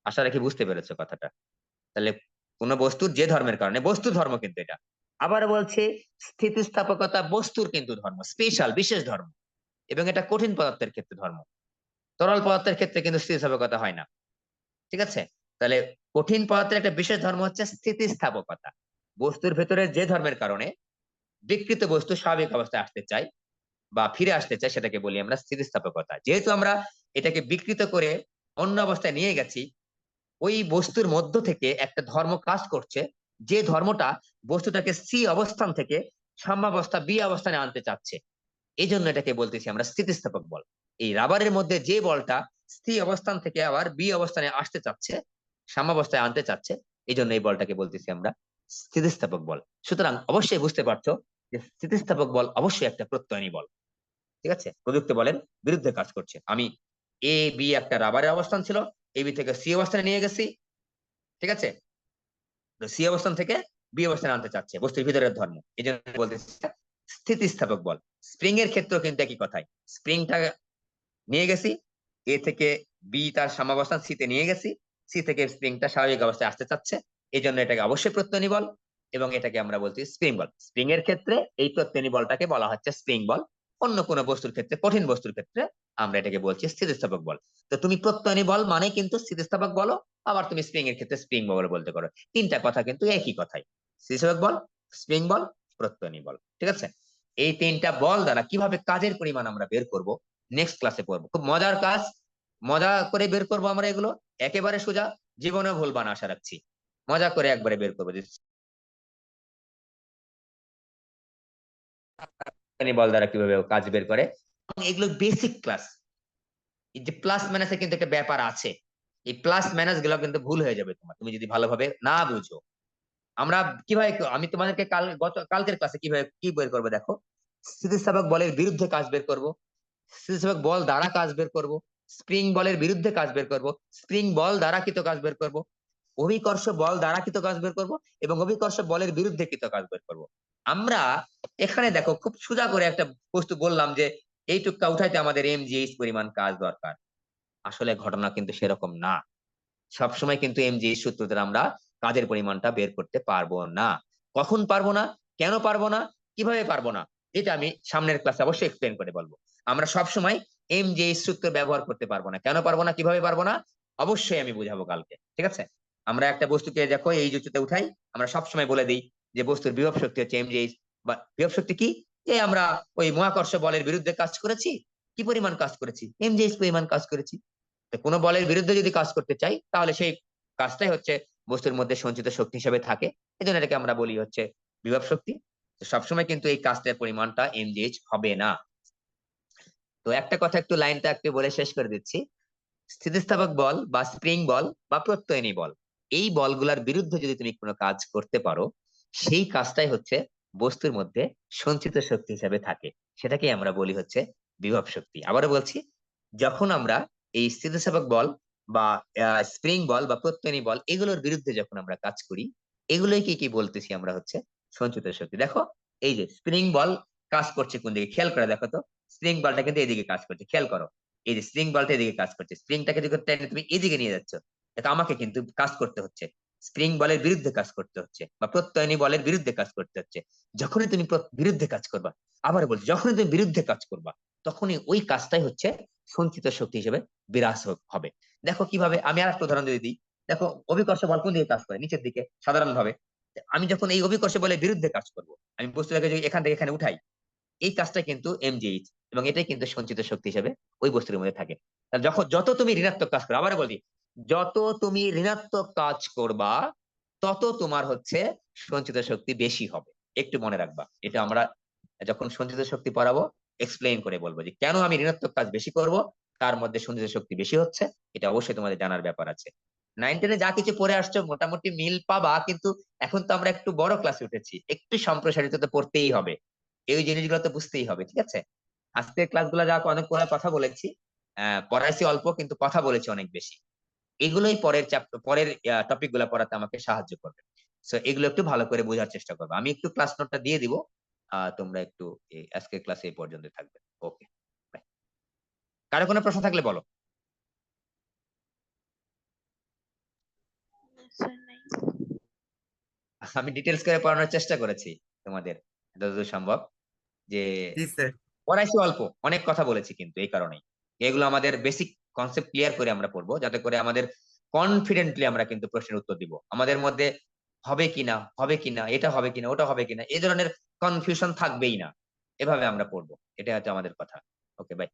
আশা রাখি বুঝতে পেরেছো কথাটা। তাহলে কোন বস্তুর যে ধর্মের কারণে, বস্তু ধর্ম কিন্তু এটা, আবার বলছে স্থিতিস্থাপকতা বস্তুর কিন্তু ধর্ম, স্পেশাল বিশেষ ধর্ম, এবং এটা কঠিন পদার্থের ক্ষেত্রে ধর্ম, তরল পদার্থের ক্ষেত্রে কিন্তু স্থিতিস্থাপকতা হয় না। ঠিক আছে, তাহলে কঠিন পদার্থের একটা বিশেষ ধর্ম হচ্ছে স্থিতিস্থাপকতা। বস্তুর ভেতরে যে ধর্মের কারণে বিকৃত বস্তু স্বাভাবিক অবস্থায় আসতে চায় বা ফিরে আসতে চায়, সেটাকে বলি আমরা স্থিতিস্থাপকতা। যেহেতু আমরা এটাকে বিকৃত করে অন্য অবস্থায় নিয়ে গেছি, ওই বস্তুর মধ্য থেকে একটা ধর্ম কাজ করছে, যে ধর্মটা বস্তুটাকে সি অবস্থান থেকে সাম্যাবস্থা বি অবস্থানে আনতে চাচ্ছে, এই জন্য এটাকে বলতেছি আমরা স্থিতিস্থাপক বল। এই রাবারের মধ্যে যে বলটা স্থির অবস্থান থেকে আবার বি অবস্থানে আসতে চাচ্ছে, সাম্যাবস্থায় আনতে চাচ্ছে, এই জন্য এই বলটাকে বলতেছি আমরা স্থিতিস্থাপক বল। সুতরাং অবশ্যই বুঝতে পারছো যে স্থিতিস্থাপক বল অবশ্যই একটা প্রত্যয়নী বল। ঠিক আছে, প্রযুক্ত বলের বিরুদ্ধে কাজ করছে। আমি এ বি একটা রাবারের অবস্থান ছিল, এ বি থেকে সি অবস্থানে নিয়ে গেছি, ঠিক আছে, তো সি অবস্থান থেকে বি অবস্থানে আনতে চাচ্ছে, বস্তুর ভিতরের ধর্ম, এই জন্য বলতেছি স্থিতিস্থাপক বল। স্প্রিং এর ক্ষেত্রেও কিন্তু একই কথাই, স্প্রিংটা নিয়ে গেছি, এ থেকে বি তার সাম্যাবস্থান সি তে নিয়ে গেছি, সি থেকে স্প্রিংটা স্বাভাবিক অবস্থায় আসতে চাচ্ছে, এই জন্য এটাকে অবশ্যই প্রত্যয়নী বল, এবং এটাকে আমরা বলছি স্প্রিং বল। স্প্রিং এর ক্ষেত্রে এই প্রত্যয়নী বলটাকে বলা হচ্ছে স্প্রিং বল, অন্য কোনো বস্তুর ক্ষেত্রে, কঠিন বস্তুর ক্ষেত্রে আমরা এটাকে বলছি স্থিতিস্থাপক বল। তো তুমি প্রত্যয়নী বল মানে কিন্তু স্থিতিস্থাপক বলো, আবার তুমি স্প্রিং এর ক্ষেত্রে স্প্রিং বল বলতে পারো, তিনটা কথা কিন্তু একই কথাই, স্থিতিস্থাপক বল, স্প্রিং বল, প্রত্যয়নী বল। ঠিক আছে, এই তিনটা বল দ্বারা কিভাবে কাজের পরিমাণ আমরা বের করব নেক্সট ক্লাসে পড়বো। খুব মজার কাজ, মজা করে বের করবো আমরা এগুলো, একেবারে সোজা, জীবনে ভুলবা না আশা রাখছি, মজা করে একবারে বের করবো যে বল দ্বারা কিভাবে ও কাজ বের করে। এবং এগুলো বেসিক ক্লাস। এই যে প্লাস মাইনাসে কিন্তু একটা ব্যাপার আছে, এই প্লাস মাইনাস গুলো কিন্তু ভুল হয়ে যাবে তোমার, তুমি যদি ভালোভাবে না বুঝো। আমরা কিভাবে, আমি তোমাদেরকে কালকের ক্লাসে কিভাবে কি বের করবো দেখো, স্থিতিস্থাপক বলের বিরুদ্ধে কাজ বের করব, স্থিতিস্থাপক বল দ্বারা কাজ বের করব, স্প্রিং বলের বিরুদ্ধে কাজ বের করব, স্প্রিং বল দ্বারা কৃত কাজ বের করব, অভিকর্ষ বল দ্বারা কৃত কাজ বের করব, এবং অভিকর্ষ বলের বিরুদ্ধে কৃত কাজ বের করব। আমরা এখানে দেখো খুব সোজা করে একটা বস্তু বললাম যে এইটুকটা উঠাইতে আমাদের এমজিএইচ পরিমাণ কাজ দরকার, আসলে ঘটনা কিন্তু সেরকম না। সবসময় কিন্তু এমজিএইচ সূত্র দ্বারা আমরা কাজের পরিমাণটা বের করতে পারবো না। কখন পারবো না, কেন পারবো না, কিভাবে পারবো না, এটা আমি সামনের ক্লাসে অবশ্যই এক্সপ্লেন করে বলবো। আমরা সবসময় এমজিএইচ সূত্র ব্যবহার করতে পারবো না, কেন পারবো না, কিভাবে পারবো না, অবশ্যই আমি বুঝাবো কালকে। ঠিক আছে, আমরা একটা বস্তুকে দেখো এই উচ্চতা উঠাই, আমরা সবসময় বলে দিই যে বস্তুর বিভব শক্তি হচ্ছে mgh। বা বিভব শক্তি কি? যে আমরা ওই মহাকর্ষ বলের বিরুদ্ধে কাজ করেছি, কি পরিমাণ কাজ করেছি? mgh পরিমাণ কাজ করেছি। তো কোনো বলের বিরুদ্ধে যদি কাজ করতে চাই তাহলে সেই কাজটাই হচ্ছে বস্তুর মধ্যে সঞ্চিত শক্তি হিসেবে থাকে। এই জন্য এটাকে আমরা বলি হচ্ছে বিভব শক্তি। তো সবসময় কিন্তু এই কাজটার পরিমাণটা mgh হবে না। তো একটা কথা একটু লাইনটা একটু বলে শেষ করে দিচ্ছি। স্থিতিস্থাপক বল বা স্প্রিং বল বা প্রত্যয়নী বল, এই বলগুলার বিরুদ্ধে যদি তুমি কোনো কাজ করতে পারো, সেই কাজটাই হচ্ছে বস্তুর মধ্যে সঞ্চিত শক্তি হিসাবে থাকে। সেটাকে আমরা বলি হচ্ছে বিভব শক্তি। আবারও বলছি, যখন আমরা এই স্থিতিস্থাপক বল বা স্প্রিং বল বা প্রত্যয়নী বল এগুলোর বিরুদ্ধে যখন আমরা কাজ করি, এগুলোই কি কি বলতেছি আমরা হচ্ছে সঞ্চিত শক্তি। দেখো এই যে স্প্রিং বল কাজ করছে কোন দিকে, খেয়াল করে দেখো তো। স্প্রিং বলটা কিন্তু এদিকে কাজ করছে, খেয়াল করো। এই যে স্প্রিং বলটা এদিকে কাজ করছে, স্প্রিংটাকে যদি টেনে তুমি এদিকে নিয়ে যাচ্ছ, এটা আমাকে কিন্তু কাজ করতে হচ্ছে স্প্রিং বলের বিরুদ্ধে কাজ করতে হচ্ছে, বা প্রত্যয়নী বলের বিরুদ্ধে কাজ করতে হচ্ছে। যখনই তুমি বিরুদ্ধে কাজ করবা, আবার বলছি, যখনই তুমি বিরুদ্ধে কাজ করবা, তখনই ওই কাজটাই হচ্ছে সঞ্চিত শক্তি হিসেবে বিরাজ হবে। দেখো কিভাবে, আমি আর একটা উদাহরণ যদি দিই। দেখো অভিকর্ষ বল কোন দিকে কাজ করে? নিচের দিকে সাধারণ ভাবে। আমি যখন এই অভিকর্ষ বলের বিরুদ্ধে কাজ করব, আমি বস্তুটাকে যদি এখান থেকে এখানে উঠাই, এই কাজটা কিন্তু mgh, এবং এটাই কিন্তু সঞ্চিত শক্তি হিসেবে ওই বস্তুর মধ্যে থাকে। তাহলে যখন যত তুমি ঋণাত্মক কাজ করো, আবার বলি, যত তুমি ঋণাত্মক কাজ করবা, তত তোমার হচ্ছে সঞ্চিত শক্তি বেশি হবে। একটু মনে রাখবা, এটা আমরা যখন সঞ্চিত শক্তি পড়াবো এক্সপ্লেইন করে বলবো যে কেন আমি ঋণাত্মক কাজ বেশি করব, তার মধ্যে সঞ্চিত শক্তি বেশি হচ্ছে। এটা অবশ্যই তোমাদের জানার ব্যাপার আছে। 9-10 যা কিছু পড়ে আসছো মোটামুটি মিল পাবা, কিন্তু এখন তো আমরা একটু বড় ক্লাসে উঠেছি, একটু সম্প্রসারিত তো পড়তেই হবে। এই জিনিসগুলো তো বুঝতেই হবে, ঠিক আছে? আজকের ক্লাসগুলো যা অনেক কথা বলেছি, পড়াইছি অল্প কিন্তু কথা বলেছি অনেক বেশি। এগুলোই পরের চ্যাপ্টার, পরের টপিক গুলা পড়াতে আমাকে সাহায্য করবে। সো এগুলো একটু ভালো করে বোঝার চেষ্টা করবে। আমি একটু ক্লাস নোটটা দিয়ে দিব, তোমরা একটু আজকের ক্লাসে এই পর্যন্ত থাকবে। ওকে, কারো কোনো প্রশ্ন থাকলে বলো। স্যার নাই। আমি ডিটেলস করে পড়ানোর চেষ্টা করেছি তোমাদের যতদূর সম্ভব। যে জি স্যার। পড়াইছি অল্প, অনেক কথা বলেছি, কিন্তু এই কারণেই এগুলো আমাদের বেসিক কনসেপ্ট ক্লিয়ার করে আমরা পড়বো, যাতে করে আমাদের কনফিডেন্টলি আমরা কিন্তু প্রশ্নের উত্তর দিব। আমাদের মধ্যে হবে কিনা, এটা হবে কিনা, ওটা হবে কিনা, এই ধরনের কনফিউশন থাকবেই না। এভাবে আমরা পড়বো, এটা হচ্ছে আমাদের কথা। ওকে, বাই।